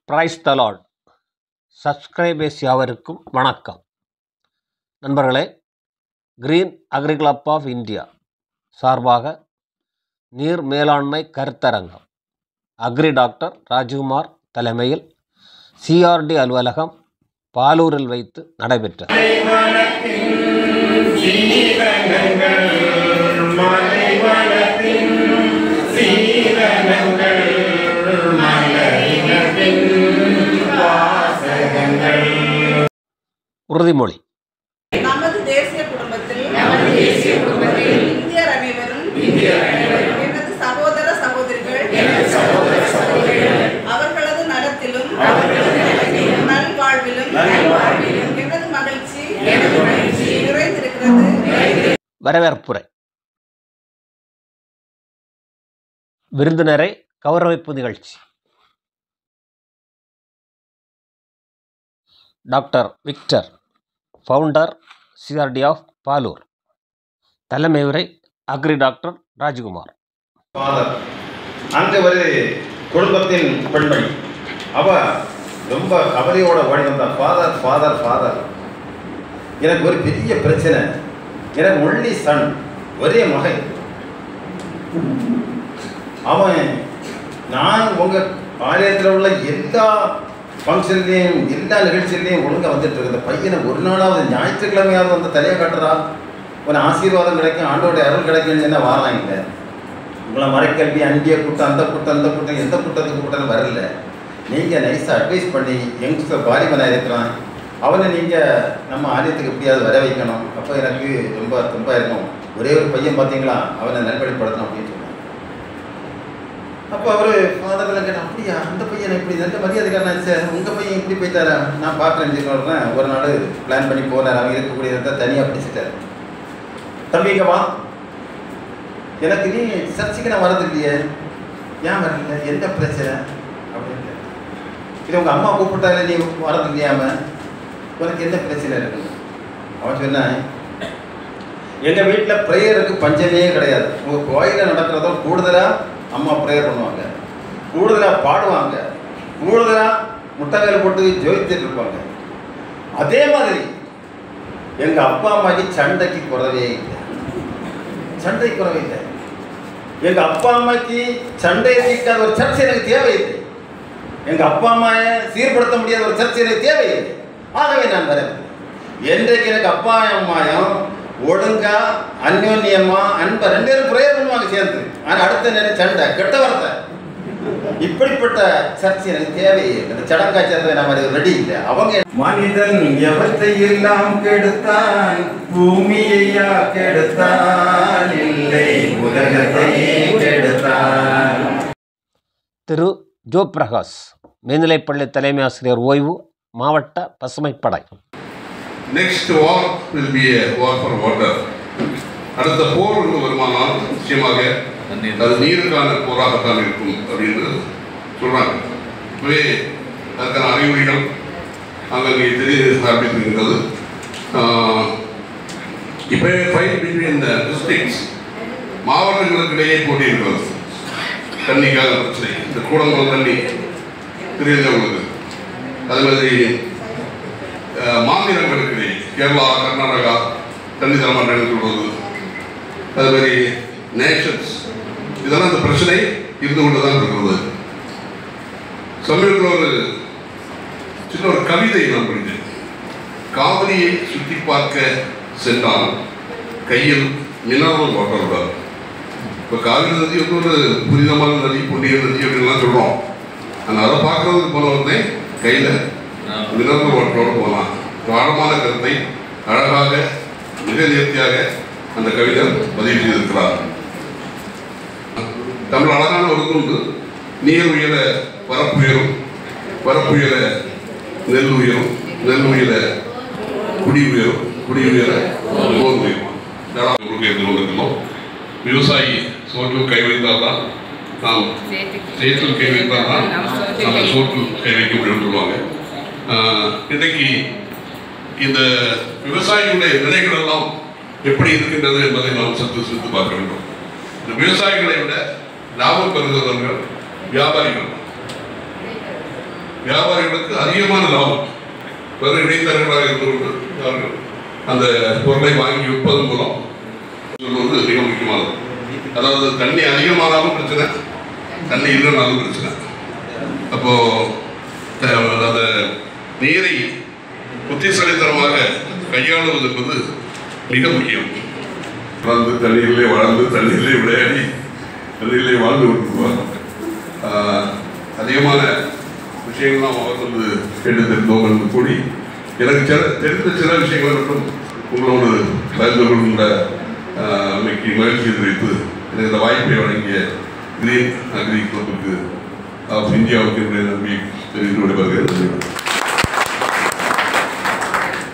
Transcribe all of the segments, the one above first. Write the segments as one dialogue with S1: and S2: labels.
S1: Praise the Lord. Subscribers யாவருக்கும் வணக்கம். நண்பர்களே, green agri club of India சார்பாக நீர் மேலாண்மை கருத்தரங்கம் அக்ரி டாக்டர் ராஜ்குமார் தலைமையில் சிஆர்டி அலுவலகம் பாலூரில் வைத்து நடைபெற்றது. உறுதிமொழி.
S2: நமது தேசிய குடும்பத்தில் இந்தியர் அனைவரும் எனது சகோதர சகோதரிகள் அவர்களது நலத்திலும் நல்வாழ்விலும் எனது மகிழ்ச்சி நிறைந்திருக்கிறது.
S1: வரவேற்புரை. விருந்தினரை கௌரவிப்பு நிகழ்ச்சி. Doctor Victor, founder CRD of Palur. தலைமை உரை அக்ரி டாக்டர் ராஜ்குமார்.
S3: அங்கே ஒரு குடும்பத்தின் பெண்மணி, அவ ரொம்ப கவலையோட ஓடி வந்தா, ஃபாதர் ஃபாதர் ஃபாதர், எனக்கு ஒரு பெரிய பிரச்சனை, எனக்கு ஒன்லி சன், ஒரே மகன், அவன் நான் உங்கள் ஆலயத்தில் உள்ள எல்லா ஃபங்க்ஷன்லேயும் எல்லா நிகழ்ச்சியிலையும் ஒழுங்காக வந்துட்டு இருக்குது. பையனை ஒரு நாளாவது ஞாயிற்றுக்கிழமையாவது வந்து தலையை காட்டுறா, ஒரு ஆசீர்வாதம் கிடைக்கும், ஆண்டோடைய அருள் கிடைக்கும்னு என்ன வாரம் இல்லை. உங்களை மறைக்கல்வி அந்திய கூட்டம், அந்த கூட்டம் இந்த கூட்டம், எந்த கூட்டத்துக்கு கூட்டம் வரல. நீங்கள் நைஸாக அட்வைஸ் பண்ணி யங்ஸ்டர் வாலிபனாக இருக்கிறான், அவனை நீங்கள் நம்ம ஆலயத்துக்கு எப்படியாவது வர வைக்கணும். அப்போ எனக்கு ரொம்ப தும்பாக இருக்கும். ஒரே ஒரு பையன் பார்த்தீங்களா, அவனை நல்வழிப்படுத்தணும் அப்படின்னு சொன்னான். அப்போ அவர் ஃபாதர்லாம் கேட்டேன், அப்படியா அந்த பையனை இப்படி நல்ல மரியாதைக்காரன் சார், உங்கள் பையன் இப்படி போயிட்டாரா, நான் பார்க்குறேன் சொல்கிறேன். ஒரு நாள் பிளான் பண்ணி போனார், அவன் இருக்கக்கூடிய இடத்த தனியாக பிடிச்சிட்டார். தம்பிங்க வா, எனக்கு நீ சர்ச்சைக்கு நான் வரது இல்லையே, ஏன் வரல, என்ன பிரச்சனை அப்படின்னு. இல்லை உங்கள் அம்மா கூப்பிட்டாலே நீ வரது இல்லையாம, உனக்கு என்ன பிரச்சனை இருக்குது. அவன் சொன்னான், எங்கள் வீட்டில் ப்ரேயருக்கு பஞ்சமே கிடையாது. உங்கள் கோயிலில் நடக்கிறதோ கூடுதலாக அம்மா ப்ரேயர் பண்ணுவாங்க, கூடுதலாக பாடுவாங்க, கூடுதலாக முட்டைவேல் போட்டு ஜோதித்துட்டு இருப்பாங்க. அதே மாதிரி எங்கள் அப்பா அம்மாக்கு சண்டைக்கு குறவே இல்லை, சண்டை குறவே இல்லை. எங்கள் அப்பா அம்மாக்கு சண்டையை தீர்க்காத ஒரு சர்ச்சை எனக்கு தேவையில்லை, எங்கள் அப்பா அம்மாவை சீர்படுத்த முடியாத ஒரு சர்ச்சை எனக்கு தேவையில்லை. ஆகவே நான் வரேன். என்றைக்கு எனக்கு அப்பா அம்மாயும் ஒழுங்கா அந்யோன்யமா அன்பை ரெண்டு பேரும் ப்ரேயர் பண்ணுவாங்க சேர்ந்து, ஆனால் அடுத்த நேரம் சண்டை கெட்ட வார்த்தை, இப்படிப்பட்ட சர்ச்சை எனக்கு தேவையே. அந்த சடங்காச்சத்தை நம்ம ரெடி இல்லை. அவங்க மனிதன் எவற்றை எல்லாம் கெடுத்தான், பூமியையா கெடுத்தான், இல்லை உலகத்தையே கெடுத்தான்.
S1: திரு ஜோ பிரகாஷ், மேல்நிலைப்பள்ளி தலைமை ஆசிரியர் ஓய்வு, மாவட்ட பசுமைப்படை.
S4: Next war will be a war for water. அடுத்த போர் ஒன்று வருமானால் நிச்சயமாக அது நீருக்கான போராகத்தான் இருக்கும் அப்படின்னு சொல்கிறாங்க. இப்போவே அதுக்கான அறிகுறிகள் அங்கே தெரிய ஆரம்பித்திருக்கின்றது. இப்போவே ஃபைட் பிட்வீன் த டிஸ்ட்ரிக்ட்ஸ், மாவட்டங்களுக்கிடையே போட்டி இருக்கிறது. தண்ணிக்காக பிரச்சனை, இந்த கூடங்குளம் தண்ணி தெரிஞ்சவங்களுக்கு, அது மாதிரி மாநிலங்களுக்கு கேரளா கர்நாடகா தண்ணி தரமாட்டேன்னு சொல்வது, அது மாதிரி நேஷன்ஸ், இதெல்லாம் இந்த பிரச்சனை இருந்து கொண்டு தான் இருக்கிறது. சமீபத்தில் ஒரு சின்ன ஒரு கவிதை நான் படித்தேன். காவிரியை சுற்றி பார்க்க சென்றால் கையில் மினரல் வாட்டர் விடாது. இப்போ காவிரி நதி வந்து ஒரு புனிதமான நதி, புண்ணிய நதி அப்படின்லாம் சொல்கிறோம். ஆனால் அதை பார்க்கறதுக்கு போன உடனே கையில் மினரல் வாட்டரோடு போகலாம். ஆழமான கருத்தை அழகாக மிக நேர்த்தியாக அந்த கவிஞர் பதிவு செய்திருக்கிறார். தமிழ் அழகான ஒரு உண்டு, நீர் உயர வரப்புயரும், வரப்புயர நெல் உயரும், நெல் உயர குடி உயரும், குடி உயர போர் உயரும். இருந்து கொண்டிருக்கிறோம். விவசாயி சோற்றில் கை வைத்தால் தான் நாம், சேற்றில் கை வைத்தால் தான் நம்ம சோற்றில் கை வைக்க முடியும்னு சொல்லுவாங்க. இன்றைக்கு இந்த விவசாயிகளுடைய நிலைகள் எல்லாம் எப்படி இருக்கின்றது என்பதை நாம் சிந்தித்து பார்க்க வேண்டும். இந்த விவசாயிகளை விட லாபம் பெறுகிறவர்கள் வியாபாரிகள். வியாபாரிகளுக்கு அதிகமான லாபம். வெறும் இடைத்தரகர்களாக இருந்து கொண்டு அவர்கள் அந்த பொருளை வாங்கி விற்பதன் மூலம் சொல்வது மிக முக்கியமானது. அதாவது தண்ணி அதிகமானாலும் பிரச்சனை, தண்ணி இல்லைனாலும் பிரச்சனை. அப்போ அந்த நீரை புத்திசாலித்தனமாக கையாளுவது என்பது மிக முக்கியம். வளர்ந்து தண்ணீரிலே வளர்ந்து தண்ணீரிலே விளையாடி தண்ணீரிலே வாழ்ந்து கொண்டிருப்பார். அதிகமான விஷயங்கள்லாம் அவர் வந்து கேட்டு தெரிந்தோம் என்று கூடி எனக்கு தெரிந்த சில விஷயங்களை மட்டும் உங்களோடு பகிர்ந்து கொண்ட இன்னைக்கு மகிழ்ச்சி தெரிவித்து எனக்கு இந்த வாய்ப்பை வழங்கிய கிரீன் அக்ரி கிளப்புக்கு ஆஃப் இந்தியாவுக்கு என்னுடைய நம்பி தெரிவித்து விடுவார்கள்.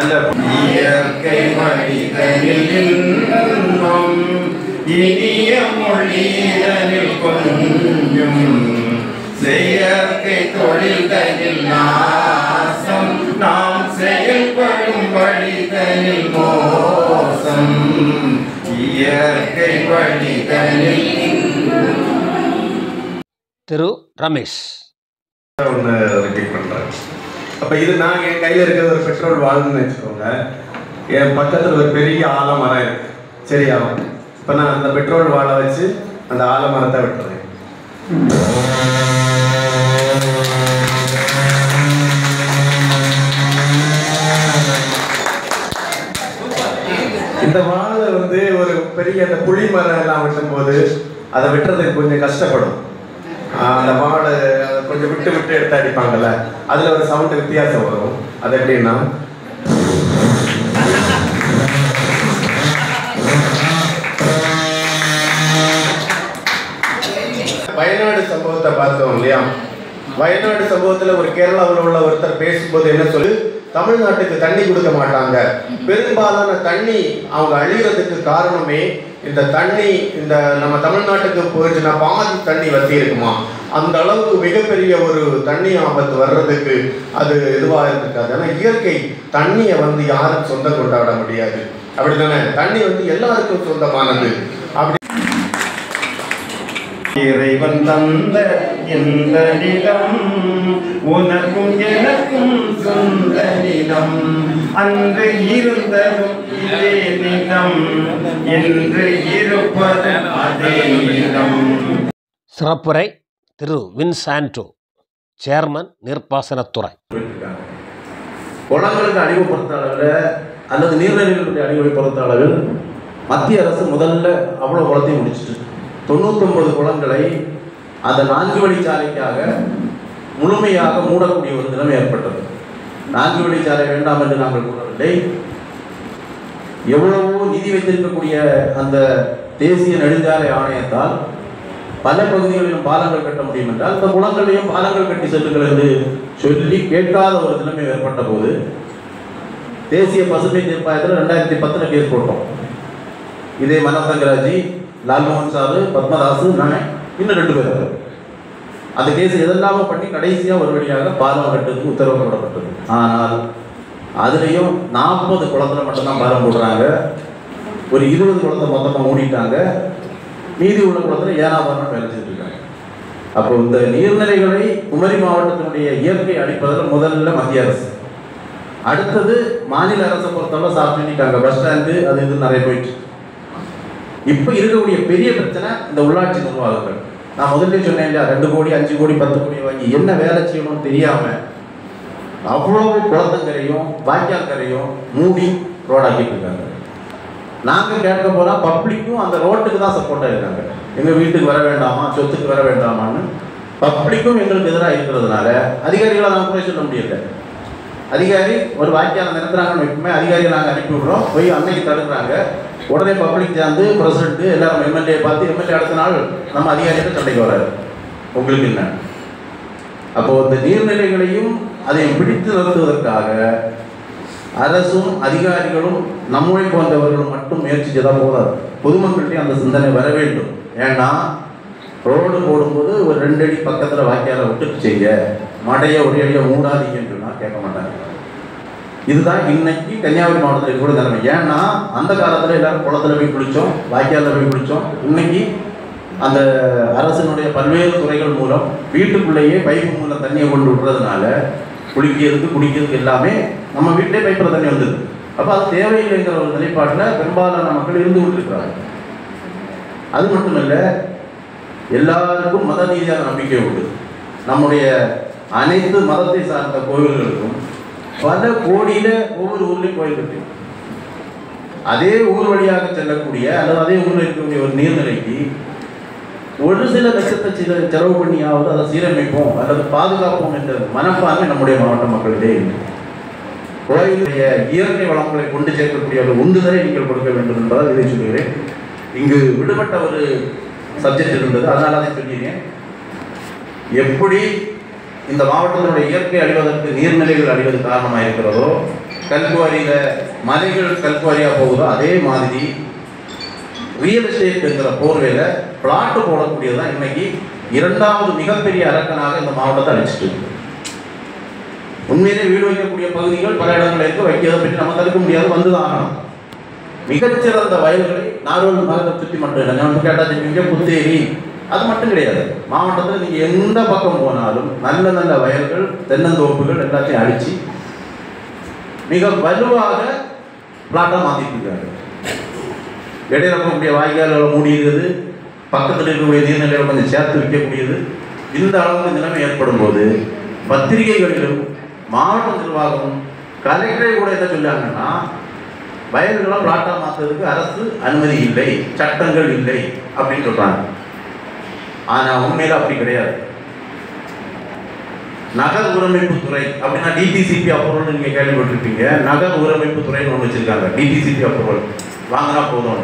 S3: அந்த இயற்கை மனிதனில் இன்பம் இனிய மொழிதனில் கொஞ்சம் செயற்கை தொழில்தனில் நாசம் நாம் செயல்படும் வழிதனில் மோசம் இயற்கை வழிதனில்.
S1: திரு ரமேஷ்
S5: ஒன்று ரிப்பீட் பண்ணுறேன். அப்போ இது நான் என் கையில் இருக்கிறது ஒரு பெட்ரோல் வால்வுன்னு வச்சுக்கோங்க. என் பக்கத்தில் ஒரு பெரிய ஆலமரம் இருக்கு, சரியா? இப்போ நான் அந்த பெட்ரோல் வாழை வச்சு அந்த ஆலமரத்தை விட்டுறேன். இந்த வாழை வந்து ஒரு பெரிய அந்த புளி மரம் எல்லாம் வெட்டும் போது அதை வெட்டுறதுக்கு கொஞ்சம் கஷ்டப்படும். அந்த வாழை கொஞ்சம் விட்டு விட்டு எடுத்து அடிப்பாங்கல்ல, அதில் ஒரு சவுண்டு வித்தியாசம் வரும். அது எப்படின்னா வயநாடு சம்பவத்தை பார்த்தோம் இல்லையா? வயநாடு சம்பவத்தில் ஒரு கேரளாவில் உள்ள ஒருத்தர் பேசும்போது என்ன சொல்லு, தமிழ்நாட்டுக்கு தண்ணி கொடுக்க மாட்டாங்க, பெரும்பாலான தண்ணி அவங்க அழிகிறதுக்கு காரணமே இந்த தண்ணி இந்த நம்ம தமிழ்நாட்டுக்கு போயிடுச்சுன்னா பாதி தண்ணி வத்தி இருக்குமா, அந்த அளவுக்கு மிகப்பெரிய ஒரு தண்ணி ஆபத்து வர்றதுக்கு அது இதுவாக இருக்காது. ஆனால் இயற்கை தண்ணியை வந்து யாரும் சொந்தம் கொண்டாட முடியாது, அப்படித்தானே? தண்ணி வந்து எல்லாருக்கும் சொந்தமானது. அப்படி இறைவன் தந்த இந்த நிலம் உனக்கும் எனக்கும் சொந்த நிலம், அன்று இருந்ததும் இதே நிலம், என்று இருப்பது அதே நிலம்.
S1: சிறப்புரை திரு வின்சாண்டோ, சேர்மன் நீர்ப்பாசனத்துறை.
S6: குளங்களுக்கு அழிவு பொறுத்த அளவில் அல்லது நீர்நிலைகளுடைய அழிவை பொறுத்த அளவில் மத்திய அரசு முதல்ல அவ்வளோ குளத்தையும் முடிச்சுட்டு 99 குளங்களை அந்த 4 வழிச்சாலைக்காக முழுமையாக மூடக்கூடிய ஒரு நிலைமை ஏற்பட்டது. 4 வழிச்சாலை வேண்டாம் என்று நாங்கள் கூறவில்லை. எவ்வளவோ நிதி வைத்திருக்கக்கூடிய அந்த தேசிய நெடுஞ்சாலை ஆணையத்தால் பல பகுதிகளிலும் பாலங்கள் கட்ட முடியும் என்றால் இந்த குளங்களையும் பாலங்கள் கட்டி செல்லுங்கள் என்று சொல்லி கேட்காத ஒரு நிலைமை ஏற்பட்ட போது தேசிய பசுமை தீர்ப்பாயத்தில் 2010 கேஸ் போட்டோம். இதே மனோஜ் தங்கராஜி, லால்மோகன் சாரு, பத்மதாசு, நான் இன்னும் 2 பேர். அந்த கேஸ் எதெல்லாமோ பண்ணி கடைசியாக ஒரு வழியாக பாலம் கட்டுறதுக்கு உத்தரவு போடப்பட்டது. ஆனால் அதுலேயும் 40 குளத்தில் மட்டும்தான் பாலம் போடுறாங்க. ஒரு 20 குளத்தை மொத்தமாக மூடிட்டாங்க. மீதி உள்ள குளத்தில் ஏனாபாரம் வேலை செஞ்சுருக்காங்க. அப்போ இந்த நீர்நிலைகளை குமரி மாவட்டத்தினுடைய இயற்கை அடிப்பதில் முதல்ல மத்திய அரசு, அடுத்தது மாநில அரசை பொறுத்தவரை சாப்பிட்டுட்டாங்க. பஸ் ஸ்டாண்டு அது இது நிறைய போயிட்டு. இப்போ இருக்கக்கூடிய பெரிய பிரச்சனை இந்த உள்ளாட்சி நிர்வாகங்கள். நான் முதல்ல சொன்னேன் இல்லையா, 2 கோடி 5 கோடி 10 கோடி வாங்கி என்ன வேலை செய்யணும்னு தெரியாமல் அவ்வளவு குளத்தங்கரையும் வாய்க்கால்கரையும் மூடி ரோடாக்கிட்டு இருக்காங்க. நாங்கள் கேட்க போனால் பப்ளிக்கும் அந்த ரோட்டுக்கு தான் சப்போர்ட்டாக இருக்காங்க. எங்கள் வீட்டுக்கு வர வேண்டாமா, சொத்துக்கு வர வேண்டாமான்னு பப்ளிக்கும் எங்களுக்கு எதிராக இருக்கிறதுனால அதிகாரிகளை நாங்கள் போய் சொல்ல முடியல. அதிகாரி ஒரு வாய்க்காலை நிறுத்துறாங்கன்னு எப்பவுமே அதிகாரியை நாங்கள் அனுப்பி விடுறோம், போய் அன்னைக்கு தடுக்கிறாங்க. உடனே பப்ளிக் சேர்ந்து பிரசிடென்ட் எல்லாரும் எம்எல்ஏ பார்த்து எம்எல்ஏ அடுத்த நாள் நம்ம அதிகாரிகிட்ட சண்டைக்கு வராது. உங்களுக்கு என்ன? அப்போ இந்த நீர்நிலைகளையும் அதையும் பிடித்து நிறுத்துவதற்காக அரசும் அதிகாரிகளும் நம்மை போன்றவர்களும் மட்டும் முயற்சிச்சுதான் போதாது. பொதுமக்கள்கிட்டையும் அந்த சிந்தனை வர வேண்டும். ஏன்னா ரோடு போடும்போது ஒரு 2 அடி பக்கத்தில் வாய்க்காலை விட்டுட்டு செய்ய, மடையை ஒரே அடியாக மூடாதீங்கன்னு சொன்னால் கேட்க மாட்டாங்க. இதுதான் இன்னைக்கு கன்னியாகுமரி மாவட்டத்தில் கூட நிலைமை. ஏன்னா அந்த காலத்தில் எல்லாரும் குளத்தில் போய் குளித்தோம், வாய்க்காலில் போய் குளித்தோம். இன்னைக்கு அந்த அரசினுடைய பல்வேறு துறைகள் மூலம் வீட்டுக்குள்ளேயே பைப்பு மூலம் தண்ணியை கொண்டு விடுறதுனால குளிக்கிறதுக்கு குடிக்கிறதுக்கு எல்லாமே நம்ம வீட்டிலே பைப்பில் தண்ணி வந்தது. அப்போ அது தேவையில்லைங்கிற ஒரு நிலைப்பாட்டில் பெரும்பாலான மக்கள் இருந்து கொண்டிருக்கிறாங்க. அது மட்டும் இல்லை, எல்லாருக்கும் மத ரீதியான நம்பிக்கை உண்டு. நம்முடைய அனைத்து மதத்தை சார்ந்த கோவில்களுக்கும் பல கோடியில் ஒவ்வொரு ஊர்லேயும் கோயில் இருக்கு. அதே ஊர் வழியாக செல்லக்கூடிய அல்லது அதே ஊரில் இருக்கக்கூடிய ஒரு நீர்நிலைக்கு ஒரு சில லட்சத்தை செலவு பண்ணியாவது அதை சீரமைப்போம் அல்லது பாதுகாப்போம் என்ற மனப்பான்மை நம்முடைய மாவட்ட மக்களிடையே இல்லை. கோயிலுடைய இயற்கை வளங்களை கொண்டு சேர்க்கக்கூடிய ஒரு உந்துதலை நீங்கள் கொடுக்க வேண்டும் என்பதால் இதை சொல்கிறேன். இங்கு விடுபட்ட ஒரு சப்ஜெக்ட் இருந்தது, அதனால் அதை சொல்கிறேன். எப்படி இந்த மாவட்டத்தினுடைய இயற்கை அழிவதற்கு நீர்நிலைகள் அழிவது காரணமாக இருக்கிறதோ, கல்குவாரியில் மலைகள் கல்குவாரியாக போகுதோ, அதே மாதிரி ரியல் எஸ்டேட் என்கிற போர்வையில் பிளாட்டு போடக்கூடியதுதான் இன்னைக்கு இரண்டாவது மிகப்பெரிய அரக்கனாக இந்த மாவட்டத்தை அழிச்சிட்டு இருக்கு. உண்மையிலே வீடு வைக்கக்கூடிய பகுதிகள் பல இடங்களில் இருக்கு, வைக்கிறதை பற்றி நம்ம தடுக்க முடியாது, வந்துதான் ஆகணும். மிகச்சிறந்த வயல்களை நாகர்கோவில் நகரத்தை சுற்றி மட்டும் இல்லை, நம்ம கேட்டால் தெரிவிங்க புத்தேரி அது மட்டும் கிடையாது. மாவட்டத்தில் நீங்கள் எந்த பக்கம் போனாலும் நல்ல நல்ல வயல்கள் தென்னந்தோப்புகள் எல்லாத்தையும் அழிச்சு மிக வலுவாக பிளாட்டாக மாற்றிட்டு இருக்காங்க. இடையில இருக்கக்கூடிய வாய்க்கால்களை மூடிடுறது, பக்கத்தில் இருக்கக்கூடிய நீர்நிலைகளை கொஞ்சம் சேர்த்து வைக்கக்கூடியது, இந்த அளவுக்கு நிலைமை ஏற்படும் போது பத்திரிகைகளிலும் மாவட்ட நிர்வாகம் கலெக்டரை கூட என்ன சொல்லாங்கன்னா, வயல்களை பிளாட்டாக மாற்றுறதுக்கு அரசு அனுமதி இல்லை, சட்டங்கள் இல்லை அப்படின்னு சொல்கிறாங்க. ஆனால் உண்மையில் அப்படி கிடையாது. நகர் உரமைப்பு துறை அப்படின்னா டிடிசிபி அப்ரூவல் நீங்கள் கேள்விப்பட்டிருப்பீங்க. நகர் உரமைப்பு துறைன்னு ஒன்று வச்சுருக்காங்க, டிடிசிபி அப்ரூவல் வாங்கினா போதும்.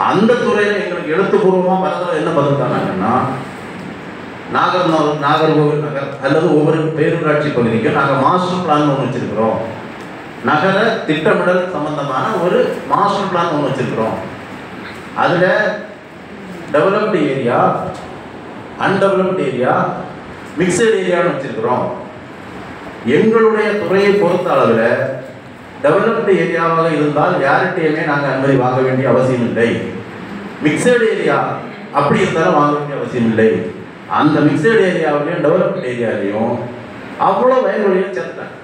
S6: அந்த துறையில் எங்களுக்கு எழுத்துப்பூர்வமாக பரதம் என்ன பதில்தாங்கன்னா, நாகர்கோவில் நகர் அல்லது ஒவ்வொரு பேரூராட்சி பகுதிக்கும் நாங்கள் மாஸ்டர் பிளான் ஒன்று வச்சுருக்கிறோம், நகர திட்டமிடல் சம்பந்தமான ஒரு மாஸ்டர் பிளான் ஒன்று வச்சுருக்கிறோம். அதில் developed area, undeveloped area, mixed ஏரியான்னு வச்சுருக்கிறோம். எங்களுடைய துறையை பொறுத்த அளவில் டெவலப்டு ஏரியாவாக இருந்தால் யார்கிட்டையுமே நாங்கள் அனுமதி வாங்க வேண்டிய அவசியம் இல்லை. மிக்சடு ஏரியா அப்படி இருந்தாலும் வாங்க வேண்டிய அவசியம் இல்லை. அந்த மிக்சடு ஏரியாவிலையும் டெவலப்டு ஏரியாவிலையும் அவ்வளோ வயல்வெளியும் சேர்த்தாங்க.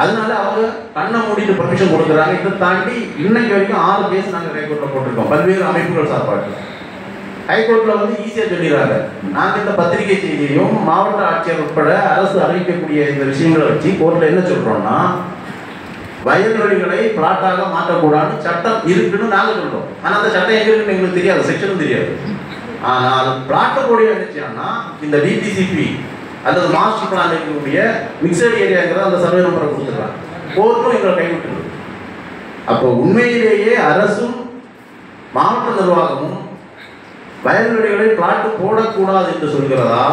S6: அதனால அவங்க கண்ணை மூடிட்டு பர்மிஷன் கொடுக்குறாங்க. இதை தாண்டி இன்னைக்கு வரைக்கும் 6 கேஸ் நாங்கள் ஹைகோர்ட்டில் போட்டிருக்கோம், பல்வேறு அமைப்புகள் சார்பாக. ஹைகோர்ட்டில் வந்து ஈஸியாக சொல்லிடுறாங்க. நாங்கள் இந்த பத்திரிகை செய்தியையும் மாவட்ட ஆட்சியர் உட்பட அரசு அறிவிக்கக்கூடிய இந்த விஷயங்களை வச்சு கோர்ட்டில் என்ன சொல்கிறோம்னா, வயல்வெளிகளை பிளாட்டாக மாற்றக்கூடாதுன்னு சட்டம் இருக்குன்னு நாங்கள் சொல்கிறோம். ஆனால் அந்த சட்டம் எங்கே இருக்குன்னு எங்களுக்கு தெரியாது, செக்ஷனும் தெரியாது. ஆனால் பிளாட்டை கூடிய நினைச்சாங்கன்னா இந்த டிடிசிபி அல்லது மாஸ்டர் பிளான் இருக்கக்கூடிய மிக்சடு ஏரியாங்கிறத அந்த சர்வே நம்பரை கொடுத்துருக்காங்க. கோர்ட்டும் எங்களை கைவிட்டுருது. அப்போ உண்மையிலேயே அரசும் மாவட்ட நிர்வாகமும் வயல்வெளிகளை பிளாட்டு போடக்கூடாது என்று சொல்கிறதா,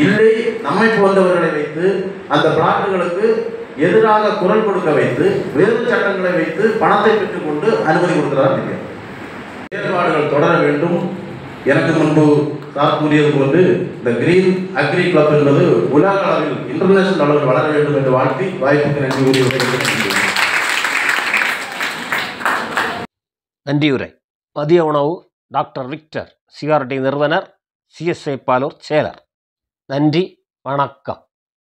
S6: இல்லை நம்மை போன்றவர்களை வைத்து அந்த பிளாட்டுகளுக்கு எதிராக குரல் கொடுக்க வைத்து வேறு சட்டங்களை வைத்து பணத்தை பெற்றுக்கொண்டு அனுமதி கொடுக்கிறதா தெரியாது. செயல்பாடுகள் தொடர வேண்டும். எனக்கு முன்பு சார் கூறியது போன்று இந்த கிரீன் அக்ரி கிளப் என்பது உலக அளவில் இன்டர்நேஷனல் அளவில் வளர வேண்டும் என்று வாழ்த்தி வாய்ப்புக்கு நன்றி கூறிய
S1: நன்றியுரை. மதிய உணவு டாக்டர் விக்டர், சிஆர்டி நிறுவனர், சிஎஸ்ஐ பாலூர் செயலர். நன்றி, வணக்கம்.